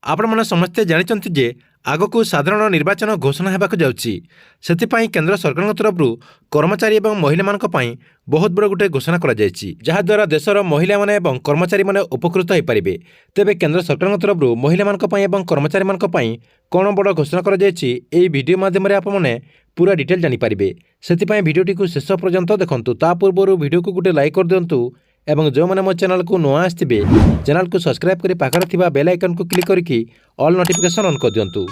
ଆପଣମାନେ ସମସ୍ତେ ଜାଣିଛନ୍ତି ଯେ ଆଗକୁ ସାଧାରଣ ନିର୍ବାଚନ ଘୋଷଣା ହେବାକୁ ଯାଉଛି। ସେଥିପାଇଁ କେନ୍ଦ୍ର ସରକାରଙ୍କ ତରଫରୁ କର୍ମଚାରୀ ଏବଂ ମହିଳାମାନଙ୍କ ପାଇଁ ବହୁତ ବଡ଼ ଗୋଟିଏ ଘୋଷଣା କରାଯାଇଛି, ଯାହାଦ୍ୱାରା ଦେଶର ମହିଳାମାନେ ଏବଂ କର୍ମଚାରୀମାନେ ଉପକୃତ ହୋଇପାରିବେ। ତେବେ କେନ୍ଦ୍ର ସରକାରଙ୍କ ତରଫରୁ ମହିଳାମାନଙ୍କ ପାଇଁ ଏବଂ କର୍ମଚାରୀମାନଙ୍କ ପାଇଁ କ'ଣ ବଡ଼ ଘୋଷଣା କରାଯାଇଛି, ଏହି ଭିଡ଼ିଓ ମାଧ୍ୟମରେ ଆପଣମାନେ ପୁରା ଡିଟେଲ୍ ଜାଣିପାରିବେ। ସେଥିପାଇଁ ଭିଡ଼ିଓଟିକୁ ଶେଷ ପର୍ଯ୍ୟନ୍ତ ଦେଖନ୍ତୁ। ତା ପୂର୍ବରୁ ଭିଡ଼ିଓକୁ ଗୋଟେ ଲାଇକ୍ କରିଦିଅନ୍ତୁ ଏବଂ ଯେଉଁମାନେ ମୋ ଚ୍ୟାନେଲକୁ ନୂଆ ଆସିଥିବେ ଚ୍ୟାନେଲକୁ ସବସ୍କ୍ରାଇବ୍ କରି ପାଖରେ ଥିବା ବେଲ୍ ଆଇକନ୍କୁ କ୍ଲିକ୍ କରିକି ଅଲ୍ ନୋଟିଫିକେସନ୍ ଅନ୍ କରିଦିଅନ୍ତୁ।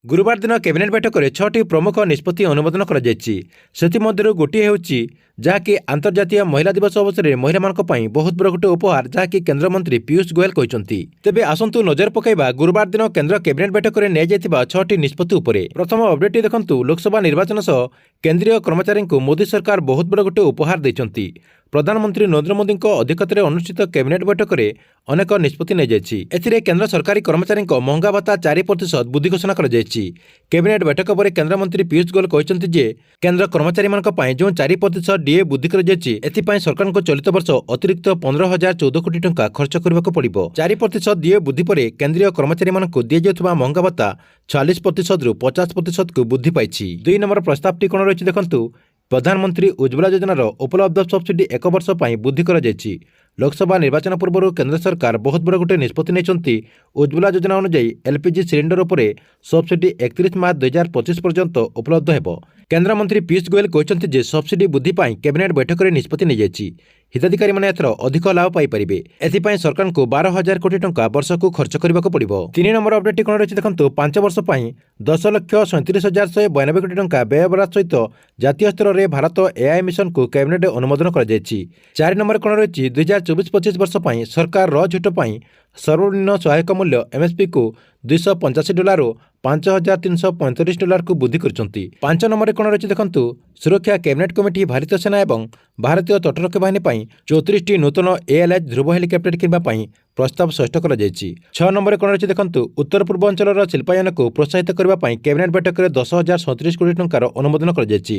ଗୁରୁବାର ଦିନ କ୍ୟାବିନେଟ୍ ବୈଠକରେ 6ଟି ପ୍ରମୁଖ ନିଷ୍ପତ୍ତି ଅନୁମୋଦନ କରାଯାଇଛି। ସେଥିମଧ୍ୟରୁ ଗୋଟିଏ ହେଉଛି ଯାହାକି ଆନ୍ତର୍ଜାତୀୟ ମହିଳା ଦିବସ ଅବସରରେ ମହିଳାମାନଙ୍କ ପାଇଁ ବହୁତ ବଡ଼ ଗୋଟିଏ ଉପହାର, ଯାହାକି କେନ୍ଦ୍ରମନ୍ତ୍ରୀ ପୀୟୁଷ ଗୋୟଲ କହିଛନ୍ତି। ତେବେ ଆସନ୍ତୁ ନଜର ପକାଇବା ଗୁରୁବାର ଦିନ କେନ୍ଦ୍ର କ୍ୟାବିନେଟ୍ ବୈଠକରେ ନିଆଯାଇଥିବା 6ଟି ନିଷ୍ପତ୍ତି ଉପରେ। ପ୍ରଥମ ଅପଡେଟ୍ଟି ଦେଖନ୍ତୁ। ଲୋକସଭା ନିର୍ବାଚନ ସହ କେନ୍ଦ୍ରୀୟ କର୍ମଚାରୀଙ୍କୁ ମୋଦି ସରକାର ବହୁତ ବଡ଼ ଗୋଟିଏ ଉପହାର ଦେଇଛନ୍ତି। ପ୍ରଧାନମନ୍ତ୍ରୀ ନରେନ୍ଦ୍ର ମୋଦିଙ୍କ ଅଧ୍ୟକ୍ଷତାରେ ଅନୁଷ୍ଠିତ କ୍ୟାବିନେଟ୍ ବୈଠକରେ ଅନେକ ନିଷ୍ପତ୍ତି ନିଆଯାଇଛି। ଏଥିରେ କେନ୍ଦ୍ର ସରକାରୀ କର୍ମଚାରୀଙ୍କ ମହଙ୍ଗା ଭତ୍ତା 4% ବୃଦ୍ଧି ଘୋଷଣା କରାଯାଇଛି। କ୍ୟାବିନେଟ୍ ବୈଠକ ପରେ କେନ୍ଦ୍ରମନ୍ତ୍ରୀ ପୀୟୁଷ ଗୋୟଲ କହିଛନ୍ତି ଯେ କେନ୍ଦ୍ର କର୍ମଚାରୀମାନଙ୍କ ପାଇଁ ଯେଉଁ 4% ଡିଏ ବୃଦ୍ଧି କରାଯାଇଛି, ଏଥିପାଇଁ ସରକାରଙ୍କୁ ଚଳିତ ବର୍ଷ ଅତିରିକ୍ତ 15,014 କୋଟି ଟଙ୍କା ଖର୍ଚ୍ଚ କରିବାକୁ ପଡ଼ିବ। 4% ଡିଏ ବୃଦ୍ଧି ପରେ କେନ୍ଦ୍ରୀୟ କର୍ମଚାରୀମାନଙ୍କୁ ଦିଆଯାଉଥିବା ମହଙ୍ଗା ଭତ୍ତା 46%ରୁ 50%କୁ ବୃଦ୍ଧି ପାଇଛି। 2 ନମ୍ବର ପ୍ରସ୍ତାବଟି କ'ଣ ରହିଛି ଦେଖନ୍ତୁ। ପ୍ରଧାନମନ୍ତ୍ରୀ ଉଜ୍ଜ୍ୱଳା ଯୋଜନାର ଉପଲବ୍ଧ ସବସିଡି 1 ବର୍ଷ ପାଇଁ ବୃଦ୍ଧି କରାଯାଇଛି। ଲୋକସଭା ନିର୍ବାଚନ ପୂର୍ବରୁ କେନ୍ଦ୍ର ସରକାର ବହୁତ ବଡ଼ ଗୋଟିଏ ନିଷ୍ପତ୍ତି ନେଇଛନ୍ତି। ଉଜ୍ଜ୍ୱଳା ଯୋଜନା ଅନୁଯାୟୀ ଏଲ୍ପିଜି ସିଲିଣ୍ଡର ଉପରେ ସବସିଡି 31 ମାର୍ଚ୍ଚ 2025 ପର୍ଯ୍ୟନ୍ତ ଉପଲବ୍ଧ ହେବ। କେନ୍ଦ୍ରମନ୍ତ୍ରୀ ପୀୟୁଷ ଗୋୟଲ କହିଛନ୍ତି ଯେ ସବସିଡି ବୃଦ୍ଧି ପାଇଁ କ୍ୟାବିନେଟ୍ ବୈଠକରେ ନିଷ୍ପତ୍ତି ନିଆଯାଇଛି। ହିତାଧିକାରୀମାନେ ଏଥର ଅଧିକ ଲାଭ ପାଇପାରିବେ। ଏଥିପାଇଁ ସରକାରଙ୍କୁ 12,000 କୋଟି ଟଙ୍କା ବର୍ଷକୁ ଖର୍ଚ୍ଚ କରିବାକୁ ପଡ଼ିବ। 3 ନମ୍ବର ଅପଡେଟ୍ଟି କ'ଣ ରହିଛି ଦେଖନ୍ତୁ। 5 ବର୍ଷ ପାଇଁ 10,37,192 କୋଟି ଟଙ୍କା ବ୍ୟୟବରାଦ ସହିତ ଜାତୀୟ ସ୍ତରରେ ଭାରତ ଏଆଇ ମିଶନକୁ କ୍ୟାବିନେଟ୍ ଅନୁମୋଦନ କରାଯାଇଛି। 4 ନମ୍ବର କ'ଣ ରହିଛି। 2024-25 ବର୍ଷ ପାଇଁ ସରକାର ର ଝୋଟ ପାଇଁ ସର୍ବନିମ୍ନ ସହାୟକ ମୂଲ୍ୟ ଏମ୍ଏସ୍ପିକୁ $285 $5,335କୁ ବୃଦ୍ଧି କରିଛନ୍ତି। 5 ନମ୍ବରରେ କ'ଣ ରହିଛି ଦେଖନ୍ତୁ। ସୁରକ୍ଷା କ୍ୟାବିନେଟ୍ କମିଟି ଭାରତୀୟ ସେନା ଏବଂ ଭାରତୀୟ ତଟରକ୍ଷୀ ବାହିନୀ ପାଇଁ 34ଟି ନୂତନ ALH ଧ୍ରୁବ ହେଲିକପ୍ଟର କିଣିବା ପାଇଁ ପ୍ରସ୍ତାବ ସ୍ପଷ୍ଟ କରାଯାଇଛି। 6 ନମ୍ବରରେ କ'ଣ ରହିଛି ଦେଖନ୍ତୁ। ଉତ୍ତର ପୂର୍ବ ଅଞ୍ଚଳର ଶିଳ୍ପାୟନକୁ ପ୍ରୋତ୍ସାହିତ କରିବା ପାଇଁ କ୍ୟାବିନେଟ୍ ବୈଠକରେ 10,037 କୋଟି ଟଙ୍କାର ଅନୁମୋଦନ କରାଯାଇଛି।